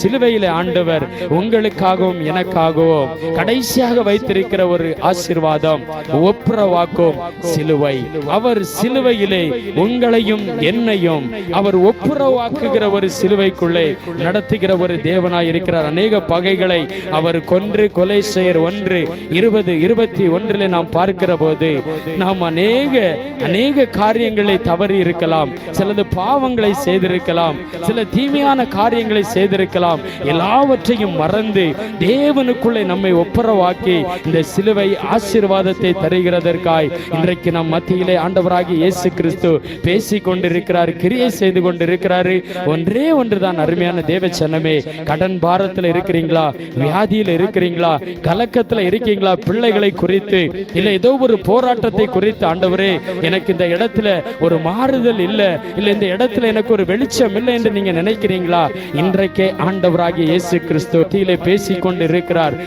சிலுவையிலே ஆண்டவர் உங்களுக்காகவும் எனக்காகவும் கடைசியாக வைத்திருக்கிற ஒரு ஆசீர்வாதம், ஒப்புரவாக்கும் சிலுவை. அவர் சிலுவையிலே உங்களையும் என்னையும் அவர் ஒப்புரவாக்குகிற ஒரு சிலுவைக்குள்ளே நடத்துகிற ஒரு தேவனாய் இருக்கிறார். அநேக பகைகளை அவர் கொன்று கொலை செய்யற 1:20-21 நாம் பார்க்கிற போது நாம் அநேக காரியங்களை தவறி இருக்கலாம், சிலது பாவங்களை செய்திருக்கலாம், சில தீமையான காரியங்களை செய்திருக்கலாம். எல்லாவற்றையும் மறந்து தேவனுக்குள்ளே நம்மை ஒப்புரவாக்கி இந்த சிலுவை ஆசீர்வாதத்தை தருகிறதற்காய் இன்றைக்கு நம் மத்தியிலே ஆண்டவராகிய இயேசு கிறிஸ்து பேசிக் கொண்டிருக்கிறார், கிரியை செய்து கொண்டிருக்கிறார். ஒன்றே ஒன்றுதான் அருமையான தேவ ஜனமே, கடன் பாரத்தில் இருக்கிறீங்களா, வியாதியில் இருக்கிறீங்களா, கலக்கத்தில் இருக்கீங்களா, பிள்ளைகளை குறித்து இல்ல ஏதோ ஒரு போராட்டத்தை குறித்து, ஆண்டவரே எனக்கு இந்த இடத்துல ஒரு மாறுதல் இல்லை, இந்த இடத்துல எனக்கு ஒரு வெளிச்சம் இல்லை என்று நீங்க நினைக்கிறீங்களா? இன்றைக்கே ஆண்டவராகிய இயேசு கிறிஸ்து பேசிக் கொண்டு இருக்கிறார்.